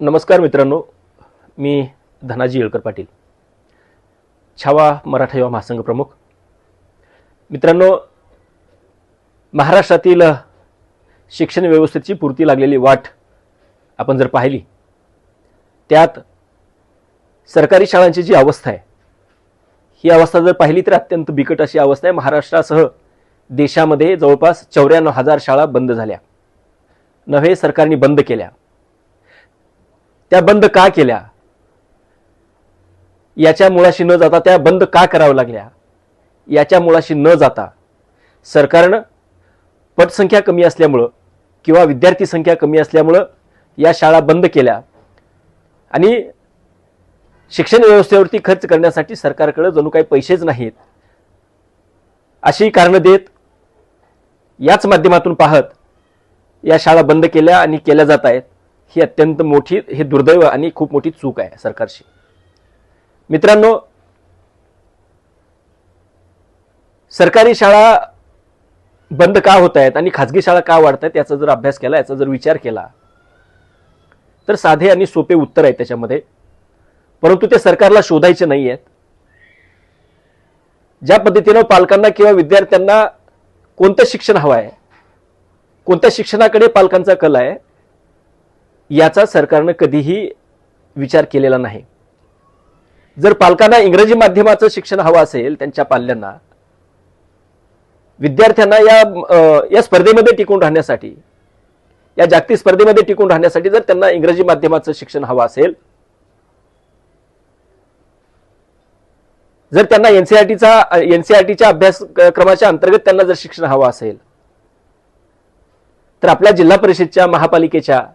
नमस्कार मित्रांनो, मी धनाजी येळकर पाटील, छावा मराठा युवा महासंघ प्रमुख. मित्रांनो, महाराष्ट्रातील शिक्षण व्यवस्थेची पुरती लागलेली वाट आपण जर पाहिली, त्यात सरकारी शाळांची जी अवस्था आहे, ही अवस्था जर पाहिली तर अत्यंत बिकट अशी अवस्था आहे. महाराष्ट्रासह देशामध्ये जवळपास 94,000 शाळा बंद झाल्या, नव्हे सरकारने बंद केल्या. त्या बंद का केल्या याच्या मुळाशी न जाता, त्या बंद का कराव्या लागल्या याच्या मुळाशी न जाता, सरकारनं पटसंख्या कमी असल्यामुळं किंवा विद्यार्थी संख्या कमी असल्यामुळं या शाळा बंद केल्या आणि शिक्षण व्यवस्थेवरती खर्च करण्यासाठी सरकारकडे जणू काही पैसेच नाहीत अशी कारणं देत, याच माध्यमातून पाहत या शाळा बंद केल्या आणि केल्या जात आहेत. ही अत्यंत मोठी, हे दुर्दैव आणि खूप मोठी चूक आहे सरकारची. मित्रांनो, सरकारी शाळा बंद का होत आहेत आणि खाजगी शाळा का वाढत आहेत याचा जर अभ्यास केला, याचा जर विचार केला तर साधे आणि सोपे उत्तर आहे त्याच्यामध्ये, परंतु ते सरकारला शोधायचे नाही आहेत. ज्या पद्धतीनं पालकांना किंवा विद्यार्थ्यांना कोणतं शिक्षण हवं आहे, कोणत्या शिक्षणाकडे पालकांचा कल आहे, याचा सरकारनं कधीही विचार केलेला नाही. जर पालकांना इंग्रजी माध्यमाचं शिक्षण हवं असेल, त्यांच्या पाल्यांना, विद्यार्थ्यांना या स्पर्धेमध्ये टिकून राहण्यासाठी, या जागतिक स्पर्धेमध्ये टिकून राहण्यासाठी जर त्यांना इंग्रजी माध्यमाचं शिक्षण हवं असेल, जर त्यांना एनसीईआरटीच्या अभ्यासक्रमाच्या अंतर्गत त्यांना जर शिक्षण हवं असेल, तर आपल्या जिल्हा परिषदच्या, महापालिकेच्या,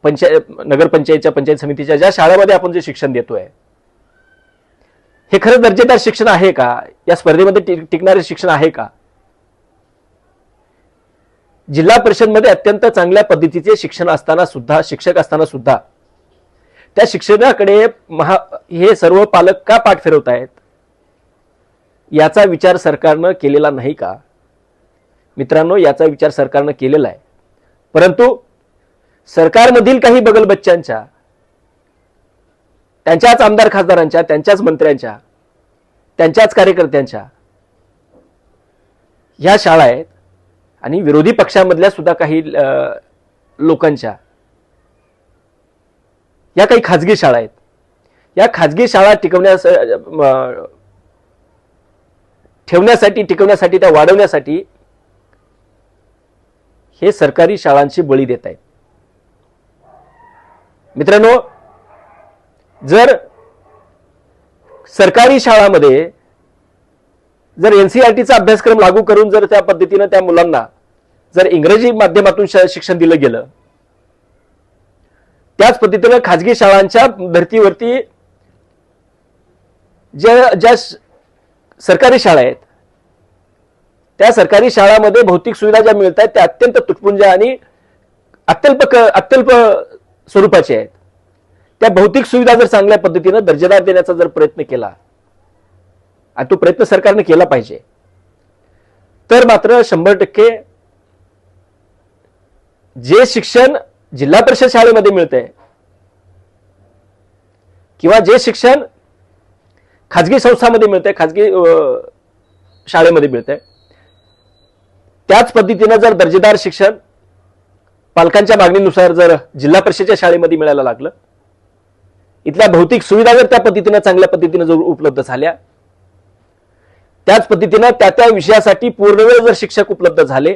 नगरपंचायतच्या, पंचायत समितीच्या ज्या शाळेमध्ये आपण जे शिक्षण देतोय, हे खरं दर्जेदार शिक्षण आहे का? या स्पर्धेमध्ये टिकणारे शिक्षण आहे का? जिल्हा परिषदमध्ये अत्यंत चांगल्या पद्धतीचे शिक्षण असताना सुद्धा, शिक्षक असताना सुद्धा, त्या शिक्षणाकडे हे सर्व पालक का पाठ फिरवत आहेत याचा विचार सरकारनं केलेला नाही का? मित्रांनो, याचा विचार सरकारनं केलेला आहे, परंतु सरकारमधील काही बगलबच्च्यांच्या, त्यांच्याच आमदार खासदारांच्या, त्यांच्याच मंत्र्यांच्या, त्यांच्याच कार्यकर्त्यांच्या ह्या शाळा आहेत आणि विरोधी पक्षामधल्या सुद्धा काही लोकांच्या या काही खाजगी शाळा आहेत. या खाजगी शाळा टिकवण्यासाठी, त्या वाढवण्यासाठी हे सरकारी शाळांची बळी देत आहेत. मित्रांनो, जर सरकारी शाळांमध्ये जर एनसीईआरटीचा अभ्यासक्रम लागू करून जर त्या पद्धतीने त्या मुलांना जर इंग्रजी माध्यमातून शिक्षण दिलं गेलं, त्याच पद्धतीने खाजगी शाळांच्या धर्तीवरती ज्या सरकारी शाळा आहेत, त्या सरकारी शाळांमध्ये भौतिक सुविधा ज्या मिळत आहेत त्या अत्यंत तुटपुंज्या आणि अत्यल्प स्वरूपाचे आहेत. त्या भौतिक सुविधा जर चांगल्या पद्धतीने दर्जेदार देण्याचा जर प्रयत्न केला, आणि तो प्रयत्न सरकारने केला पाहिजे, तर मात्र 100% जे शिक्षण जिल्हा परिषद शाळेमध्ये मिळतंय किंवा जे शिक्षण खाजगी संस्थांमध्ये मिळतंय, खाजगी शाळेमध्ये मिळतंय, त्याच पद्धतीने जर दर्जेदार शिक्षण पालकांच्या मागणीनुसार जर जिल्हा परिषदेच्या शाळेमध्ये मिळायला लागलं, इथल्या भौतिक सुविधा जर त्या पद्धतीने चांगल्या पद्धतीने जर उपलब्ध झाल्या, त्याच पद्धतीने त्या विषयासाठी पूर्णवेळ जर शिक्षक उपलब्ध झाले,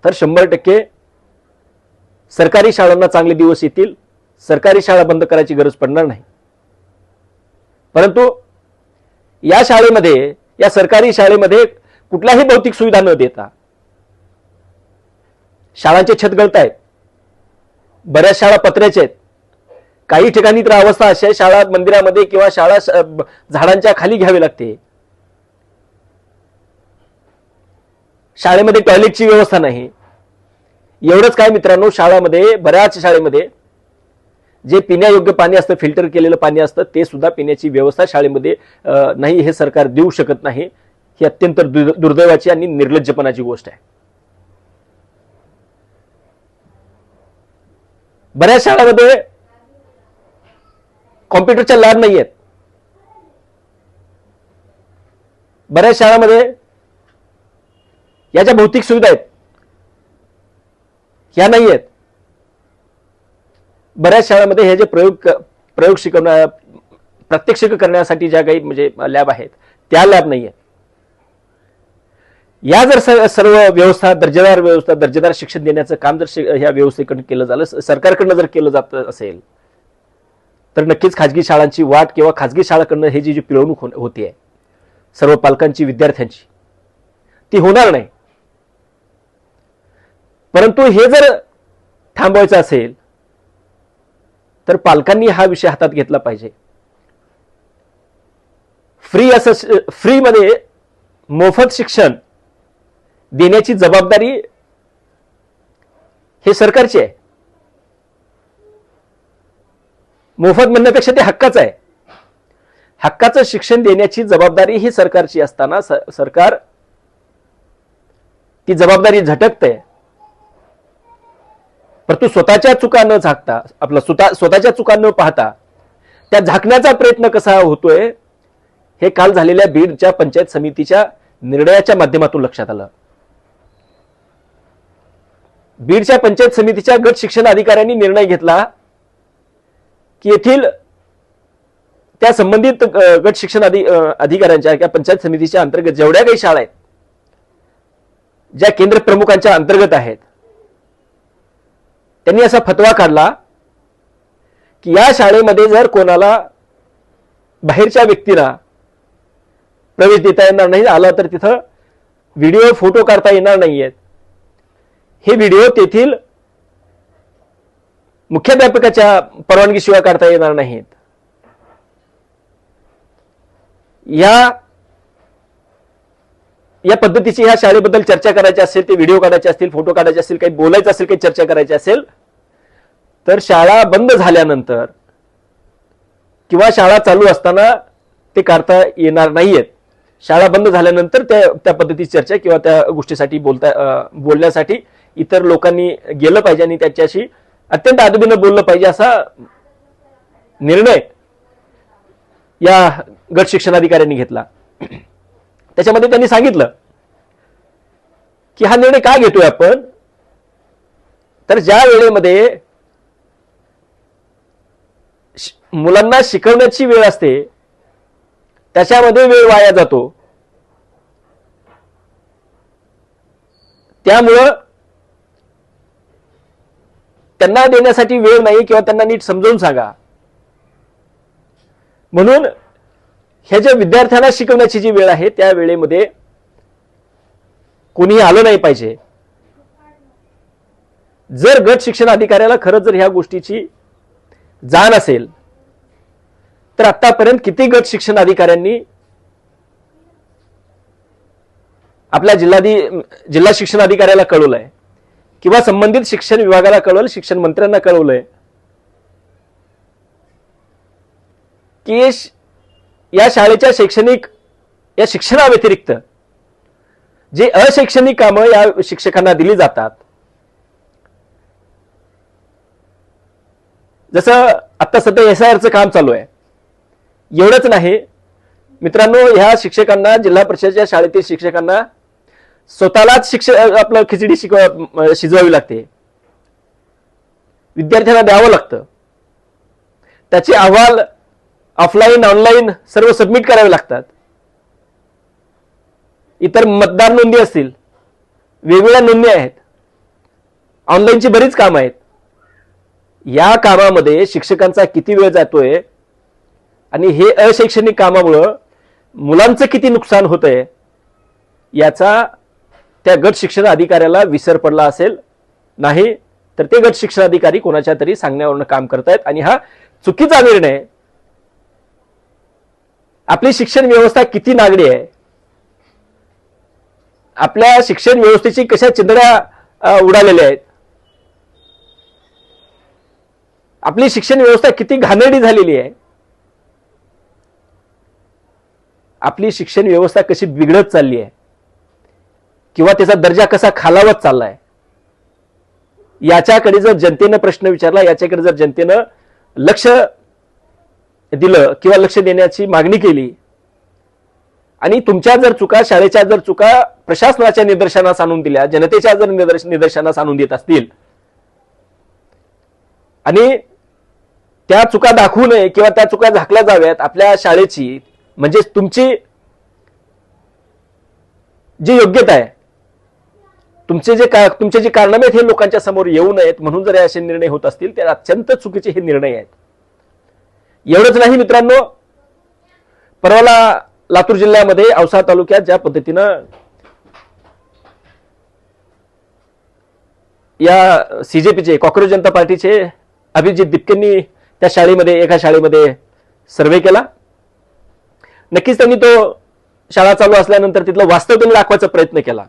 तर 100% सरकारी शाळांना चांगले दिवस येतील. सरकारी शाळा बंद करायची गरज पडणार नाही. परंतु या शाळेमध्ये, या सरकारी शाळेमध्ये कुठल्याही भौतिक सुविधा न देता शाळांचे छत गळत आहेत. बऱ्याच शाळा पत्र्याच्या आहेत. काही ठिकाणी तर अवस्था अशी आहे, शाळा मंदिरामध्ये किंवा शाळा झाडांच्या खाली घ्यावी लागते. शाळेमध्ये टॉयलेटची व्यवस्था नाही. एवढंच काय मित्रांनो, शाळामध्ये, बऱ्याच शाळेमध्ये जे पिण्यायोग्य पाणी असतं, फिल्टर केलेलं पाणी असतं, ते सुद्धा पिण्याची व्यवस्था शाळेमध्ये नाही, हे सरकार देऊ शकत नाही. ही अत्यंत दुर्दैवाची आणि निर्लज्जपणाची गोष्ट आहे. बऱ्याच शाळांमध्ये कॉम्प्युटरच्या लॅब नाही आहेत. बऱ्याच शाळांमध्ये या ज्या भौतिक सुविधा आहेत ह्या नाही आहेत. बऱ्याच शाळांमध्ये हे जे प्रयोग शिकवण्या प्रात्यक्षिक करण्यासाठी ज्या काही म्हणजे लॅब आहेत त्या लॅब नाही आहेत. या जर सर्व व्यवस्था दर्जेदार शिक्षण देण्याचं काम जर ह्या व्यवस्थेकडून केलं झालं, सरकारकडनं जर केलं जात असेल, तर नक्कीच खाजगी शाळांची वाट किंवा खाजगी शाळांकडनं हे जी पिळवणूक होतीये सर्व पालकांची, विद्यार्थ्यांची, ती होणार नाही. परंतु हे जर थांबवायचं असेल तर पालकांनी हा विषय हातात घेतला पाहिजे. फ्रीमध्ये मोफत शिक्षण देण्याची जबाबदारी हे सरकारची आहे. मोफत म्हणण्यापेक्षा ते हक्काचं आहे. हक्काचं शिक्षण देण्याची जबाबदारी ही सरकारची असताना सरकार ती जबाबदारी झटकते. परंतु स्वतःच्या चुका न झाकता, आपलं स्वतःच्या चुका न पाहता त्या झाकण्याचा प्रयत्न कसा होतोय हे काल झालेल्या बीडच्या पंचायत समितीच्या निर्णयाच्या माध्यमातून लक्षात आलं. बीडच्या पंचायत समितीच्या गट शिक्षण अधिकाऱ्यांनी निर्णय घेतला की येथील त्या संबंधित गट शिक्षण अधिकाऱ्यांच्या किंवा पंचायत समितीच्या अंतर्गत जेवढ्या काही शाळा आहेत ज्या केंद्र प्रमुखांच्या अंतर्गत आहेत, त्यांनी असा फतवा काढला की या शाळेमध्ये जर कोणाला बाहेरच्या व्यक्तीला प्रवेश देता येणार नाही आला तर तिथं व्हिडिओ फोटो काढता येणार नाहीयेत. हे व्हिडिओ तेथील मुख्याध्यापकाच्या परवानगीशिवाय काढता येणार नाहीत. या पद्धतीची ह्या शाळेबद्दल चर्चा करायची असेल, ते व्हिडिओ काढायचे असतील, फोटो काढायचे असतील, काही बोलायचं असेल, काही चर्चा करायची असेल, तर शाळा बंद झाल्यानंतर किंवा शाळा चालू असताना ते काढता येणार नाहीयेत. शाळा बंद झाल्यानंतर त्या पद्धतीची चर्चा किंवा त्या गोष्टीसाठी बोलण्यासाठी इतर लोकांनी गेलं पाहिजे आणि त्याच्याशी अत्यंत अदबीनं बोललं पाहिजे असा निर्णय या गट शिक्षणाधिकाऱ्यांनी घेतला. त्याच्यामध्ये त्यांनी सांगितलं की हा निर्णय का घेतोय आपण, तर ज्या वेळेमध्ये मुलांना शिकवण्याची वेळ असते त्याच्यामध्ये वेळ वाया जातो. त्यामुळं त्यांना देण्यासाठी वेळ नाही किंवा त्यांना नीट समजावून सांगा. म्हणून हे जे विद्यार्थ्यांना शिकवण्याची जी वेळ आहे त्या वेळेमध्ये कोणीही आलं नाही पाहिजे. जर गट शिक्षण अधिकाऱ्याला खरंच जर ह्या गोष्टीची जाण असेल तर आतापर्यंत किती गट शिक्षण अधिकाऱ्यांनी आपल्या जिल्हा शिक्षण अधिकाऱ्याला कळवलंय किंवा संबंधित शिक्षण विभागाला कळवलं, शिक्षण मंत्र्यांना कळवलंय की या शाळेच्या या शिक्षणाव्यतिरिक्त जे अशैक्षणिक कामं या शिक्षकांना दिली जातात, जसं आता सध्या SIRचं काम चालू आहे, एवढंच नाही मित्रांनो, ह्या शिक्षकांना, जिल्हा परिषदेच्या शाळेतील शिक्षकांना स्वतःलाच आपलं खिचडी शिजवावी लागते, विद्यार्थ्यांना द्यावं लागतं, त्याचे अहवाल ऑफलाईन ऑनलाईन सर्व सबमिट करावे लागतात. इतर मतदार नोंदी असतील, वेगवेगळ्या नोंदी आहेत, ऑनलाईनची बरीच कामं आहेत. या कामामध्ये शिक्षकांचा किती वेळ जातोय आणि हे अशैक्षणिक कामामुळं मुलांचं किती नुकसान होतंय याचा त्या गट शिक्षण अधिकाऱ्याला विसर पडला असेल. नाही तर ते गट शिक्षण अधिकारी कोणाच्या तरी सांगण्यावरून काम करतायत आणि हा चुकीचा निर्णय. आपली शिक्षण व्यवस्था किती नागडी आहे, आपल्या शिक्षण व्यवस्थेची कशा चिंधड्या उडालेल्या आहेत, आपली शिक्षण व्यवस्था किती घाणेरडी झालेली आहे, आपली शिक्षण व्यवस्था कशी बिघडत चालली आहे किंवा त्याचा दर्जा कसा खालावत चाललाय याच्याकडे जर जनतेनं प्रश्न विचारला, याच्याकडे जर जनतेनं लक्ष दिलं किंवा लक्ष देण्याची मागणी केली आणि तुमच्या जर चुका, शाळेच्या जर चुका प्रशासनाच्या निदर्शनास आणून दिल्या, जनतेच्या जर निदर्शनास आणून देत असतील आणि त्या चुका दाखवू नये किंवा त्या चुका झाकल्या जाव्यात आपल्या शाळेची, म्हणजे तुमची जी योग्यता आहे, तुमचे जे कारनामे आहेत हे लोकांच्या समोर येऊ नयेत म्हणून जर असे निर्णय होत असतील, ते अत्यंत चुकीचे हे निर्णय आहेत. एवढंच नाही मित्रांनो, परवाला लातूर जिल्ह्यामध्ये औसा तालुक्यात ज्या पद्धतीनं या सीजेपीचे, कॉक्रोच जनता पार्टीचे अभिजित दिपकेंनी त्या शाळेमध्ये, एका शाळेमध्ये सर्वे केला. नक्कीच त्यांनी तो शाळा चालू असल्यानंतर तिथलं वास्तव त्यांनी दाखवायचा प्रयत्न केला.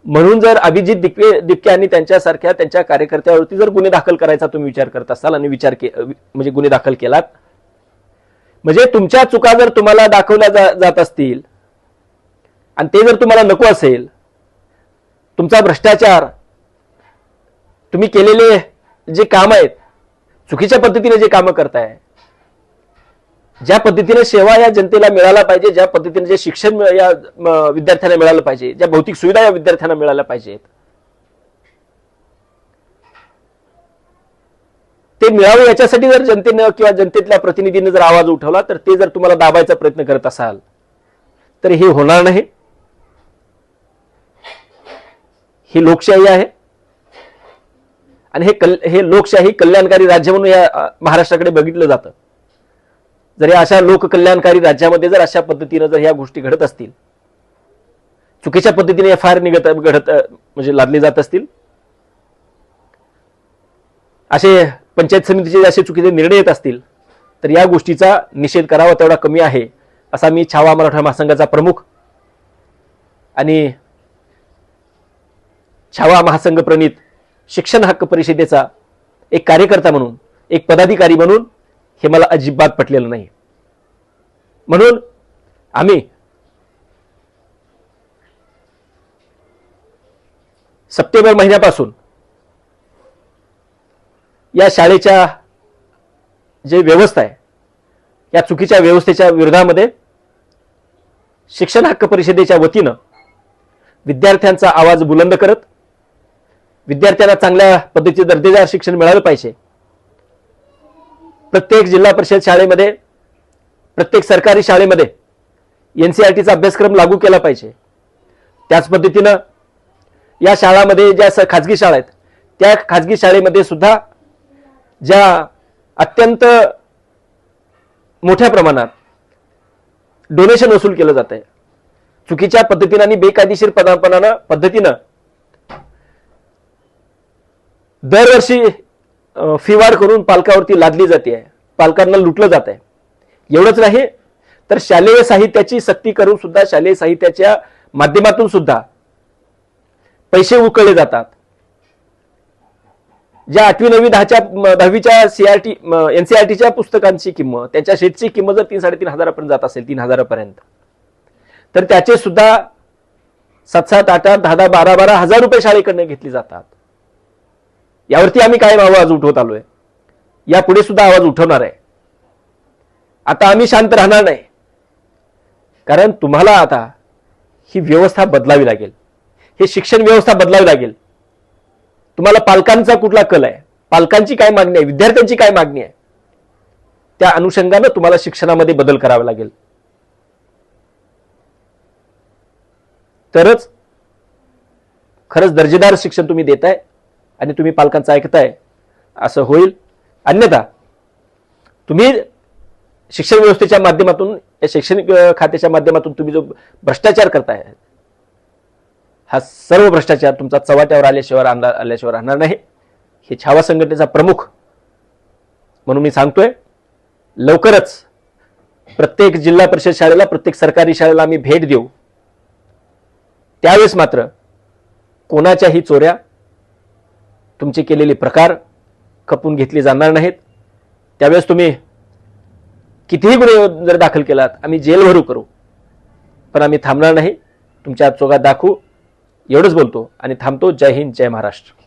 म्हणून जर अभिजित दिपके आणि त्यांच्यासारख्या त्यांच्या कार्यकर्त्यावरती जर गुन्हे दाखल करायचा तुम्ही विचार करत असाल आणि म्हणजे गुन्हे दाखल केलात, म्हणजे तुमच्या चुका जर तुम्हाला दाखवल्या जात असतील आणि ते जर तुम्हाला नको असेल, तुमचा भ्रष्टाचार, तुम्ही केलेले जे काम आहेत, चुकीच्या पद्धतीने जे कामं करताय, ज्या पद्धतीने सेवा या जनतेला मिळायला पाहिजे, ज्या पद्धतीने जे शिक्षण या विद्यार्थ्यांना मिळालं पाहिजे, ज्या भौतिक सुविधा या विद्यार्थ्यांना मिळाल्या पाहिजेत, ते मिळावं याच्यासाठी जर जनतेनं किंवा जनतेतल्या प्रतिनिधीने जर आवाज उठवला, तर ते जर तुम्हाला दाबायचा प्रयत्न करत असाल तर हे होणार नाही. ही लोकशाही आहे आणि हे लोकशाही कल्याणकारी राज्य म्हणून या महाराष्ट्राकडे बघितलं जातं. जर या अशा लोककल्याणकारी राज्यामध्ये जर अशा पद्धतीने जर ह्या गोष्टी घडत असतील, चुकीच्या पद्धतीने FIR म्हणजे लादले जात असतील, असे पंचायत समितीचे असे चुकीचे निर्णय येत असतील, तर या गोष्टीचा निषेध करावा तेवढा कमी आहे, असा मी छावा मराठा महासंघाचा प्रमुख आणि छावा महासंघ प्रणित शिक्षण हक्क परिषदेचा एक कार्यकर्ता म्हणून, एक पदाधिकारी म्हणून हे मला अजिबात पटलेलं नाही. म्हणून आम्ही सप्टेंबर महिन्यापासून या शाळेच्या जे व्यवस्था आहे, या चुकीच्या व्यवस्थेच्या विरोधामध्ये शिक्षण हक्क परिषदेच्या वतीनं विद्यार्थ्यांचा आवाज बुलंद करत, विद्यार्थ्यांना चांगल्या पद्धतीचे दर्जेदार शिक्षण मिळालं पाहिजे, प्रत्येक जिल्हा परिषद शाळेमध्ये, प्रत्येक सरकारी शाळेमध्ये NCERTचा अभ्यासक्रम लागू केला पाहिजे. त्याच पद्धतीनं या शाळांमध्ये ज्या खाजगी शाळा आहेत, त्या खाजगी शाळेमध्ये सुद्धा ज्या अत्यंत मोठ्या प्रमाणात डोनेशन वसूल केलं जात आहे, चुकीच्या पद्धतीनं आणि बेकायदेशीर पद्धतीनं दरवर्षी फी वाढ करून पालकावरती लादली जाते आहे, पालकांना लुटलं जात आहे. एवढंच नाही तर शालेय साहित्याची सक्ती करून सुद्धा, शालेय साहित्याच्या माध्यमातून सुद्धा पैसे उकळले जातात. ज्या 8वी 9वी 10वीच्या NCERTच्या पुस्तकांची किंमत, त्यांच्या शेतची किंमत जर 3-3.5 हजारापर्यंत जात असेल, 3 हजारापर्यंत, तर त्याचे सुद्धा 7-7, 8-8, 10-10, 12-12 हजार रुपये शाळेकडनं घेतली जातात. यावरती आम्ही कायम आवाज उठवत आलोय, यापुढे सुद्धा आवाज उठवणार आहे. आता आम्ही शांत राहणार नाही, कारण तुम्हाला आता ही व्यवस्था बदलावी लागेल, हे शिक्षण व्यवस्था बदलावी लागेल. तुम्हाला पालकांचा कुठला कल आहे, पालकांची काय मागणी आहे, विद्यार्थ्यांची काय मागणी आहे, त्या अनुषंगाने तुम्हाला शिक्षणामध्ये बदल करावा लागेल. तरच खरंच दर्जेदार शिक्षण तुम्ही देताय आणि तुम्ही पालकांचं ऐकताय असं होईल. अन्यथा तुम्ही शिक्षण व्यवस्थेच्या माध्यमातून, या शैक्षणिक खात्याच्या माध्यमातून तुम्ही जो भ्रष्टाचार करताय, हा सर्व भ्रष्टाचार तुमचा चव्हाट्यावर आल्याशिवाय राहणार नाही. हे छावा संघटनेचा प्रमुख म्हणून मी सांगतोय, लवकरच प्रत्येक जिल्हा परिषद शाळेला, प्रत्येक सरकारी शाळेला आम्ही भेट देऊ. त्यावेळेस मात्र कोणाच्याही चोऱ्या, तुमचे केलेले प्रकार खपून घेतले जाणार नाहीत. त्यावेळेस तुम्ही कितीही गुन्हे जर दाखल केलात, आम्ही जेल भरू करू, पण आम्ही थांबणार नाही. तुमच्या चोगात दाखवू, एवढंच बोलतो आणि थांबतो. जय हिंद, जय महाराष्ट्र.